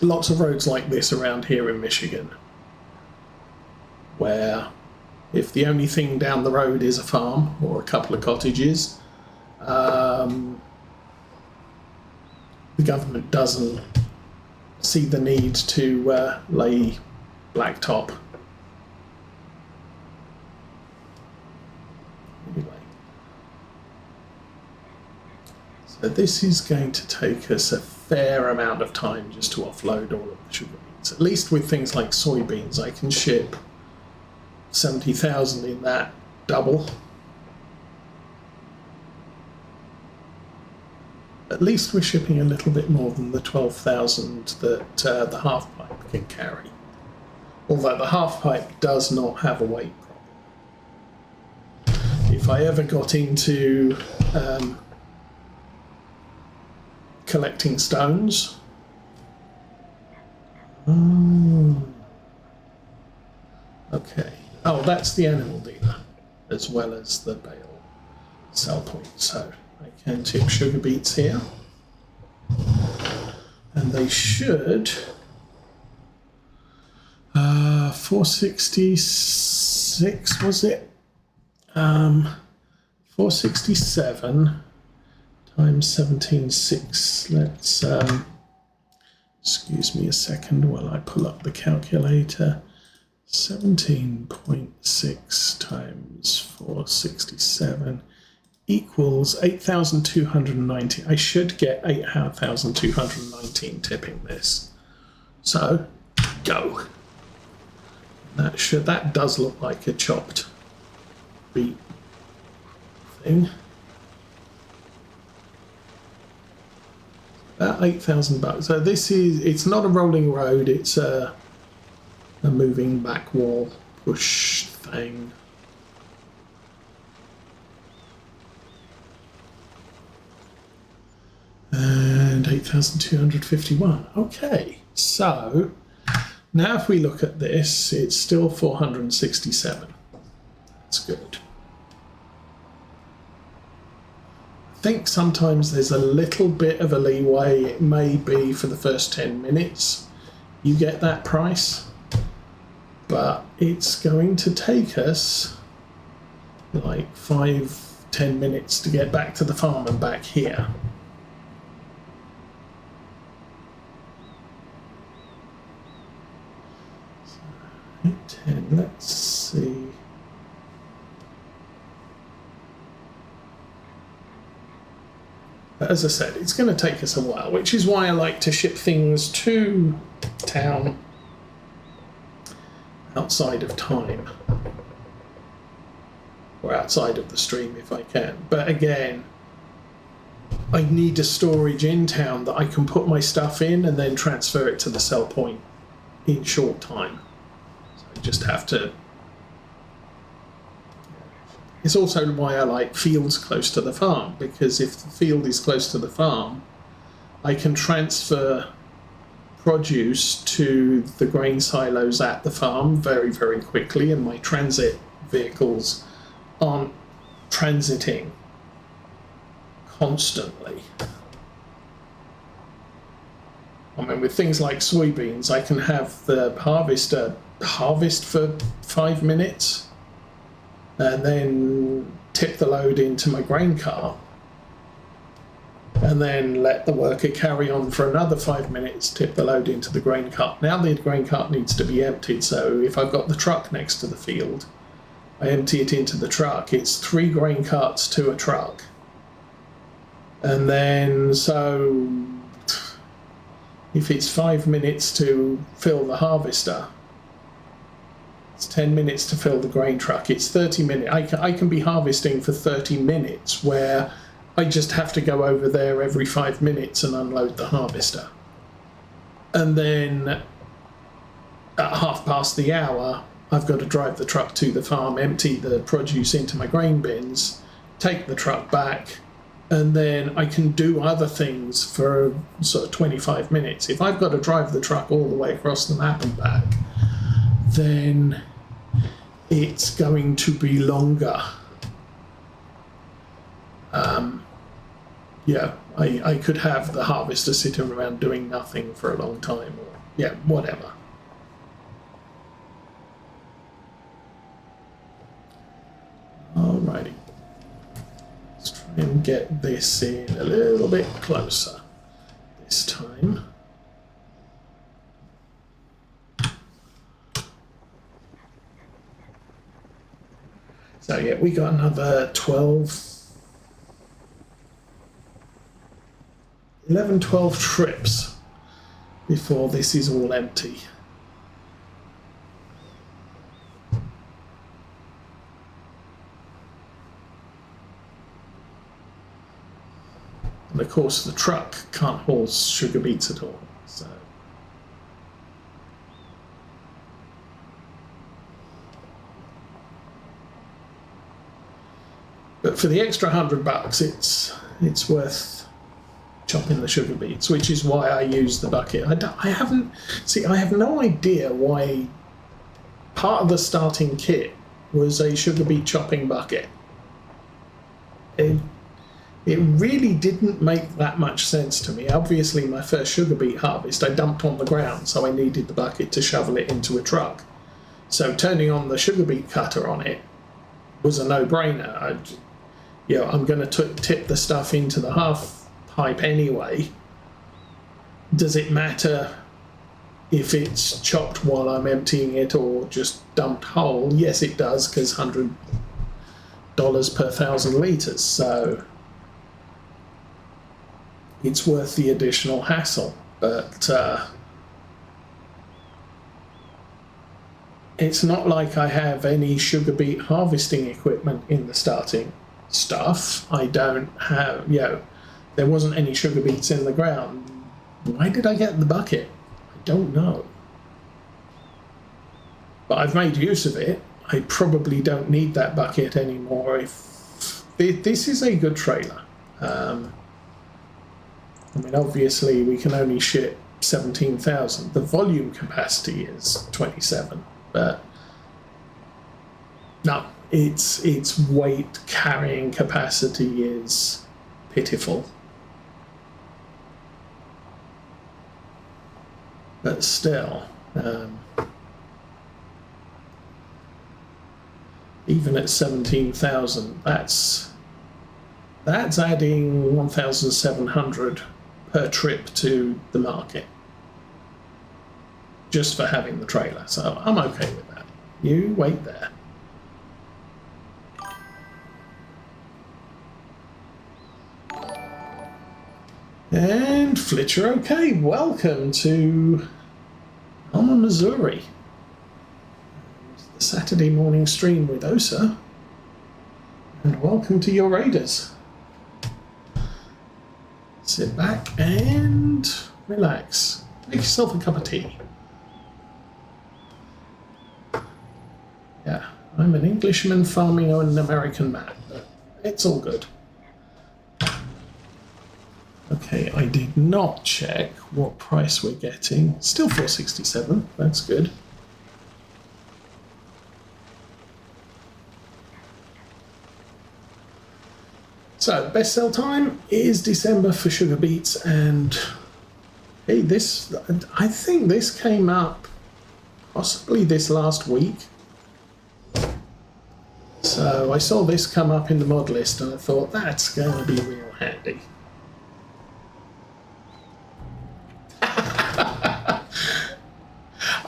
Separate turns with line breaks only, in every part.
lots of roads like this around here in Michigan, where if the only thing down the road is a farm or a couple of cottages, the government doesn't see the need to lay blacktop. Anyway, so this is going to take us a fair amount of time just to offload all of the sugar beets. At least with things like soybeans, I can ship 70,000 in that double. At least we're shipping a little bit more than the 12,000 that the half pipe can carry. Although the half pipe does not have a weight problem. If I ever got into collecting stones, okay. Oh, that's the animal dealer, as well as the bale sell point. So I can tip sugar beets here, and they should 466 was it? 467 times 17.6. Let's excuse me a second while I pull up the calculator. 17.6 times 467 equals 8,290. I should get 8,219 tipping this. So, go. That does look like a chopped beet thing. About $8,000. So it's not a rolling road, it's a moving back wall push thing. And 8,251. Okay, so now if we look at this, it's still 467. That's good. I think sometimes there's a little bit of a leeway. It may be for the first 10 minutes you get that price. But it's going to take us like 5-10 minutes to get back to the farm and back here. So 8:10, let's see. But as I said, it's going to take us a while, which is why I like to ship things to town outside of time, or outside of the stream if I can. But again, I need a storage in town that I can put my stuff in and then transfer it to the sell point in short time. So I just have to. It's also why I like fields close to the farm, because if the field is close to the farm, I can transfer produce to the grain silos at the farm very, very quickly, and my transit vehicles aren't transiting constantly. I mean, with things like soybeans, I can have the harvester harvest for 5 minutes and then tip the load into my grain cart, and then let the worker carry on for another 5 minutes, tip the load into the grain cart. Now the grain cart needs to be emptied, so if I've got the truck next to the field, I empty it into the truck. It's 3 grain carts to a truck. And then, so if it's 5 minutes to fill the harvester, it's 10 minutes to fill the grain truck. It's 30 minutes. I can be harvesting for 30 minutes where I just have to go over there every 5 minutes and unload the harvester. And then at hour, I've got to drive the truck to the farm, empty the produce into my grain bins, take the truck back, and then I can do other things for sort of 25 minutes. If I've got to drive the truck all the way across the map and back, then it's going to be longer. yeah, I could have the harvester sitting around doing nothing for a long time, or yeah, whatever. Alrighty, let's try and get this in a little bit closer this time. So yeah, we got another 11, 12 trips before this is all empty. And of course the truck can't haul sugar beets at all, so. But for the extra $100, it's worth chopping the sugar beets, which is why I use the bucket. I have no idea why part of the starting kit was a sugar beet chopping bucket. It really didn't make that much sense to me. Obviously, my first sugar beet harvest I dumped on the ground, so I needed the bucket to shovel it into a truck. So turning on the sugar beet cutter on it was a no-brainer. I'm going to tip the stuff into the half pipe anyway. Does it matter if it's chopped while I'm emptying it or just dumped whole? Yes, it does, because $100 per 1,000 litres, so it's worth the additional hassle. But it's not like I have any sugar beet harvesting equipment in the starting stuff. I don't have, there wasn't any sugar beets in the ground. Why did I get the bucket? I don't know. But I've made use of it. I probably don't need that bucket anymore. This is a good trailer. I mean, obviously we can only ship 17,000. The volume capacity is 27, but no, its weight carrying capacity is pitiful. But still, even at 17,000, that's adding 1,700 per trip to the market, just for having the trailer. So I'm okay with that. You wait there. And Flitcher, okay, welcome to Alma, Missouri. The Saturday morning stream with Osa. And welcome to your Raiders. Sit back and relax. Make yourself a cup of tea. Yeah, I'm an Englishman farming on an American man, but it's all good. Okay, I did not check what price we're getting. Still $4.67, that's good. So, best sell time is December for sugar beets, and hey, I think this came up possibly this last week. So I saw this come up in the mod list and I thought that's going to be real handy.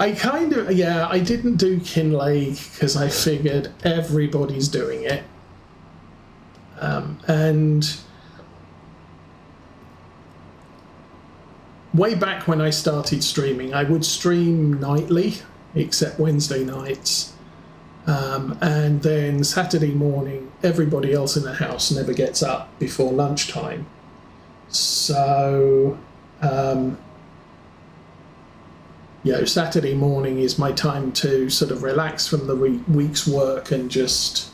I didn't do Kinlake because I figured everybody's doing it. And way back when I started streaming, I would stream nightly, except Wednesday nights. And then Saturday morning, everybody else in the house never gets up before lunchtime. So, Saturday morning is my time to sort of relax from the week's work and just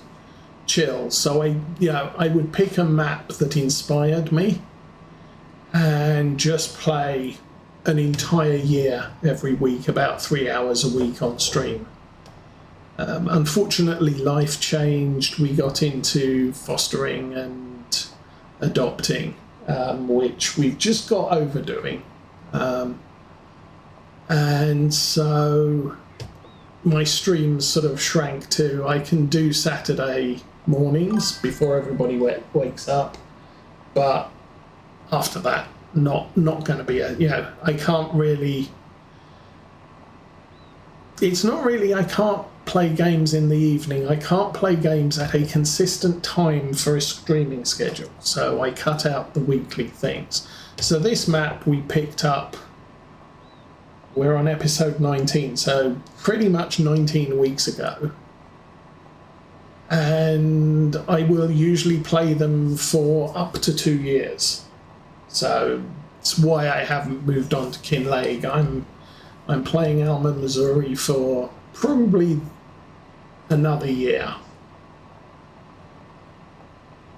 chill. So I would pick a map that inspired me and just play an entire year every week, about 3 hours a week on stream. Unfortunately, life changed. We got into fostering and adopting, which we've just got overdoing. And so my streams sort of shrank to I can do Saturday mornings before everybody wakes up, but after that, not going to be I can't really. It's not really. I can't play games in the evening. I can't play games at a consistent time for a streaming schedule. So I cut out the weekly things. So this map we picked up. We're on episode 19, so pretty much 19 weeks ago. And I will usually play them for up to 2 years. So it's why I haven't moved on to Kinlake. I'm playing Alma, Missouri for probably another year.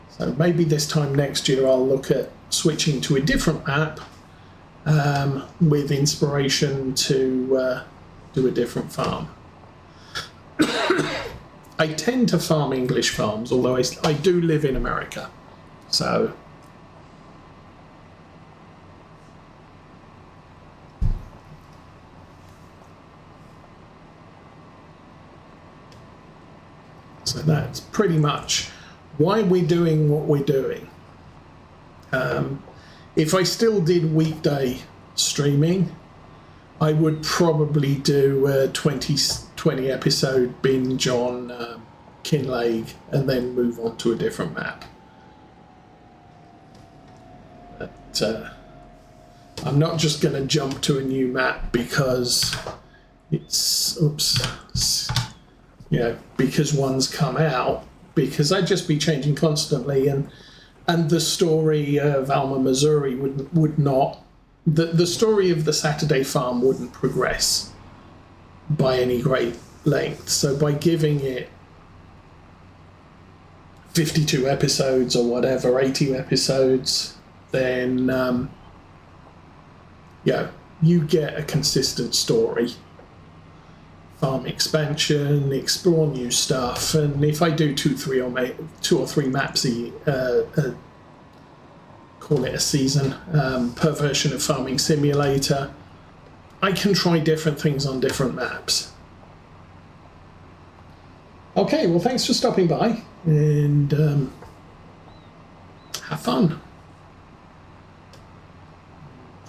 So maybe this time next year I'll look at switching to a different map with inspiration to do a different farm. I tend to farm English farms, although I do live in America. So that's pretty much why we're doing what we're doing. If I still did weekday streaming, I would probably do a 20 episode binge on Kinlake and then move on to a different map. But I'm not just going to jump to a new map because it's because one's come out, because I'd just be changing constantly, and the story of Alma, Missouri would not, the story of the Saturday farm wouldn't progress by any great length. So by giving it 52 episodes or whatever, 80 episodes, then you get a consistent story. Farm expansion, explore new stuff, and if I do two or three maps call it a season per version of Farming Simulator, I can try different things on different maps. Okay, well, thanks for stopping by, and have fun.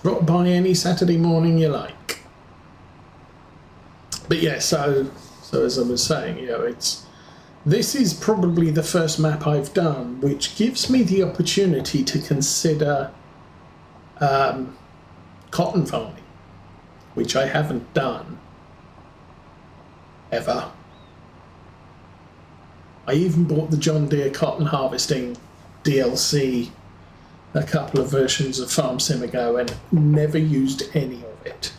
Drop by any Saturday morning you like. But yeah, so as I was saying, this is probably the first map I've done which gives me the opportunity to consider cotton farming, which I haven't done ever. I even bought the John Deere cotton harvesting DLC, a couple of versions of Farm Sim ago, and never used any of it.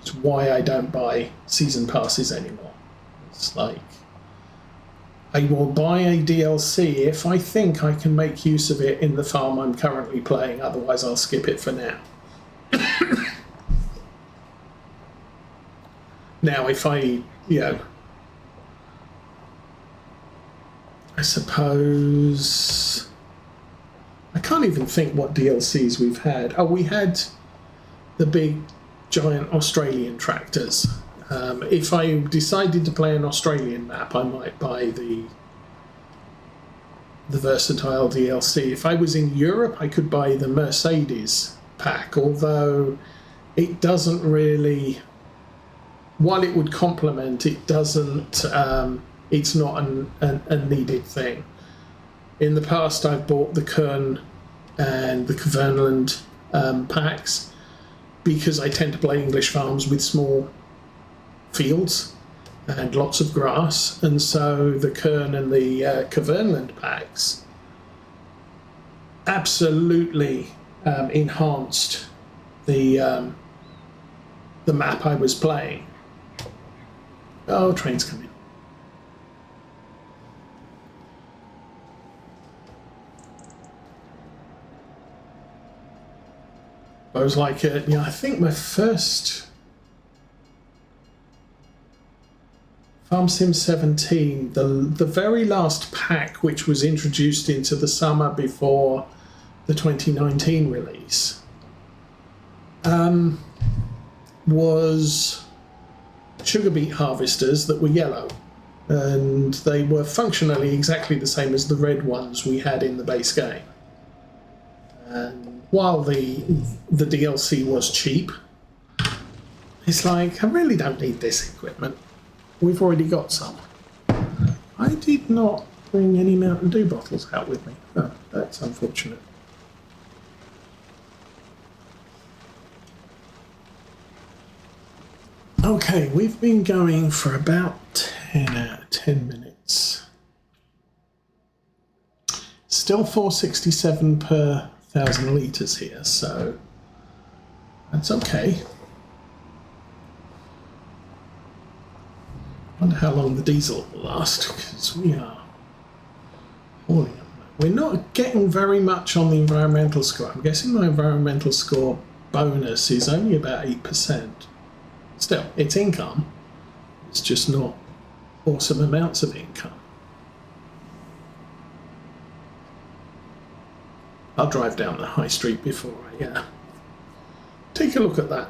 It's why I don't buy season passes anymore. It's like, I will buy a DLC if I think I can make use of it in the farm I'm currently playing, otherwise I'll skip it for now. Now, if I suppose, I can't even think what DLCs we've had. Oh, we had the big giant Australian tractors. If I decided to play an Australian map, I might buy the versatile DLC. If I was in Europe, I could buy the Mercedes pack, although it doesn't really, while it would complement, it doesn't, it's not a needed thing. In the past, I've bought the Kern and the Kverneland packs, because I tend to play English farms with small fields and lots of grass, and so the Kern and the Kverneland packs absolutely enhanced the map I was playing. Oh, train's coming. I was like, I think my first Farm Sim 17, the very last pack, which was introduced into the summer before the 2019 release, was sugar beet harvesters that were yellow, and they were functionally exactly the same as the red ones we had in the base game. And while the DLC was cheap, it's like, I really don't need this equipment. We've already got some. I did not bring any Mountain Dew bottles out with me. Oh, that's unfortunate. Okay, we've been going for about 10 minutes. Still 467 per 1,000 litres here, so that's okay. Wonder how long the diesel will last, because we are hauling them. We're not getting very much on the environmental score. I'm guessing my environmental score bonus is only about 8%. Still, it's income. It's just not awesome amounts of income. I'll drive down the high street before I take a look at that.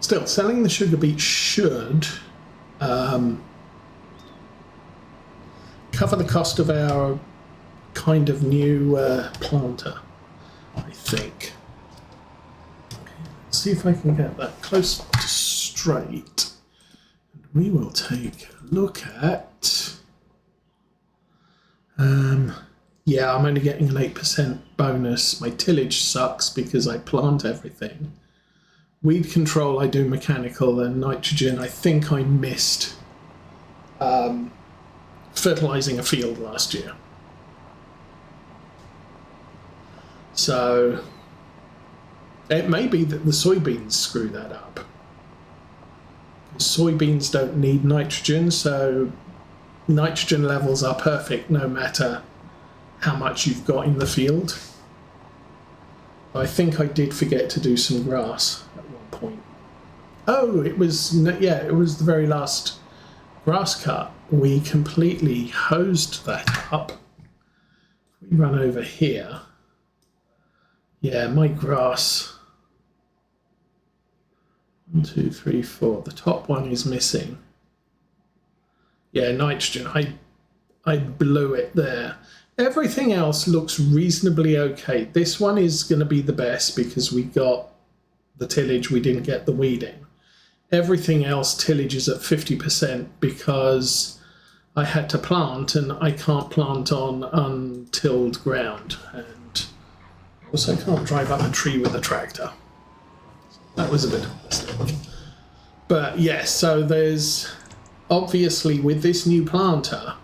Still, selling the sugar beet should cover the cost of our kind of new planter, I think. Let's see if I can get that close to straight. And we will take a look at... yeah, I'm only getting an 8% bonus. My tillage sucks because I plant everything. Weed control I do mechanical, and nitrogen I think I missed fertilizing a field last year. So it may be that the soybeans screw that up. Soybeans don't need nitrogen, so nitrogen levels are perfect no matter how much you've got in the field. I think I did forget to do some grass at one point. Oh, it was the very last grass cut. We completely hosed that up. We run over here. Yeah, my grass. 1, 2, 3, 4. The top one is missing. Yeah, nitrogen. I blew it there. Everything else looks reasonably okay. This one is going to be the best because we got the tillage, we didn't get the weeding. Everything else, tillage is at 50% because I had to plant, and I can't plant on untilled ground. And also I can't drive up a tree with a tractor. That was a bit of a mistake. But yes, so there's obviously with this new planter,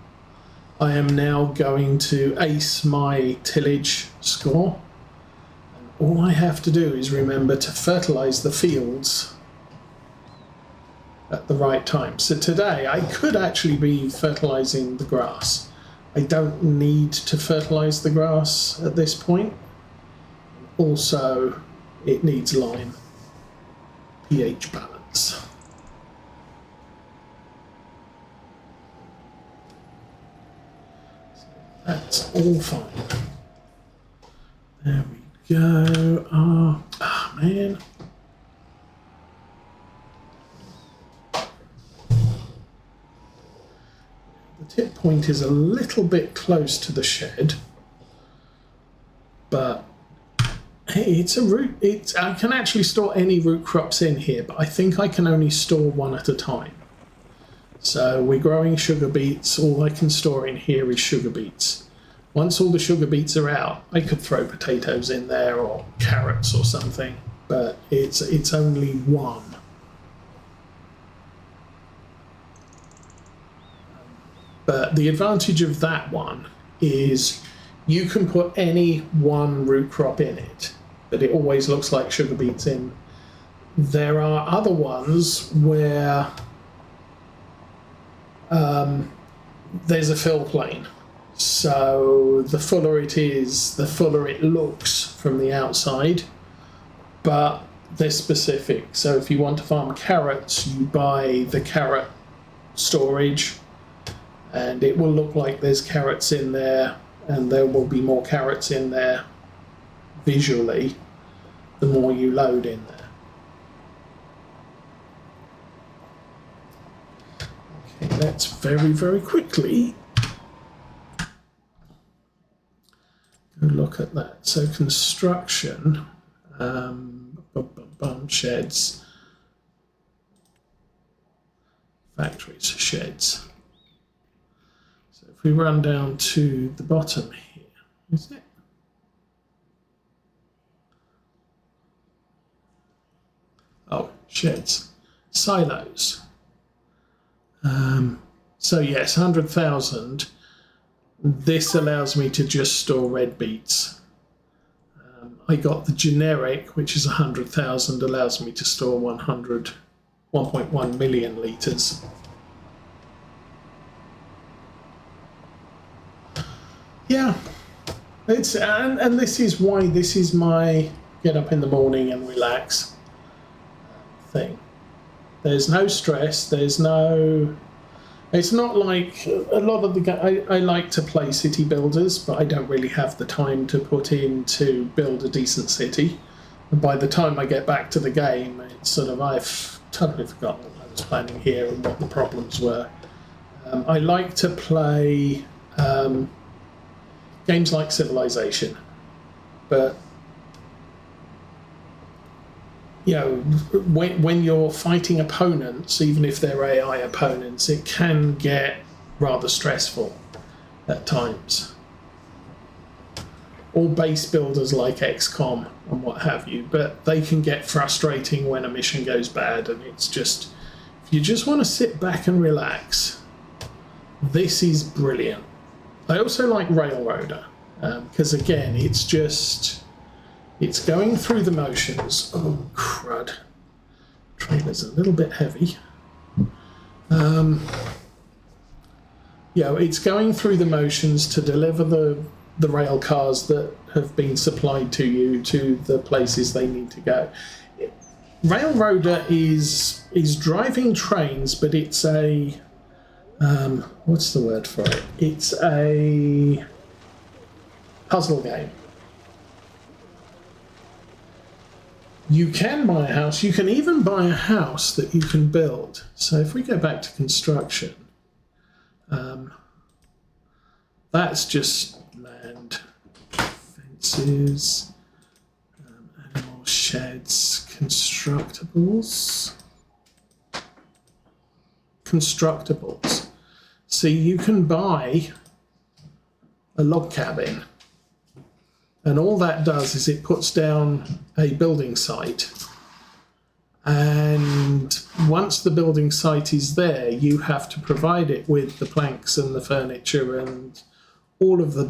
I am now going to ace my tillage score. And all I have to do is remember to fertilize the fields at the right time. So today I could actually be fertilizing the grass. I don't need to fertilize the grass at this point. Also, it needs lime pH balance. That's all fine. There we go. Oh man. The tip point is a little bit close to the shed, but hey, it's a root. I can actually store any root crops in here, but I think I can only store one at a time. So we're growing sugar beets. All I can store in here is sugar beets. Once all the sugar beets are out, I could throw potatoes in there or carrots or something, but it's only one. But the advantage of that one is you can put any one root crop in it, but it always looks like sugar beets in. There are other ones where there's a fill plane. So the fuller it is, the fuller it looks from the outside. But they're specific. So if you want to farm carrots, you buy the carrot storage, and it will look like there's carrots in there, and there will be more carrots in there visually the more you load in there. Okay, let's very, very quickly go look at that. So construction, sheds, factories, sheds. So if we run down to the bottom here, is it? Oh, sheds, silos. So yes, 100,000. This allows me to just store red beets. I got the generic, which is 100,000, allows me to store 1.1 million litres. Yeah, it's and this is why this is my get up in the morning and relax thing. There's no stress. There's no. It's not like a lot of the. I like to play city builders, but I don't really have the time to put in to build a decent city. And by the time I get back to the game, it's sort of I've totally forgotten what I was planning here and what the problems were. I like to play games like Civilization, but you know, when you're fighting opponents, even if they're AI opponents, it can get rather stressful at times. Or base builders like XCOM and what have you, but they can get frustrating when a mission goes bad, and it's just, if you just want to sit back and relax, this is brilliant. I also like Railroader, because again, it's going through the motions. Oh, crud. Trailer's a little bit heavy. It's going through the motions to deliver the rail cars that have been supplied to you to the places they need to go. Railroader is driving trains, but it's a... what's the word for it? It's a puzzle game. You can buy a house. You can even buy a house that you can build. So if we go back to construction, that's just land, fences, animal sheds, constructibles. So you can buy a log cabin, and all that does is it puts down a building site, and once the building site is there, you have to provide it with the planks and the furniture and all of the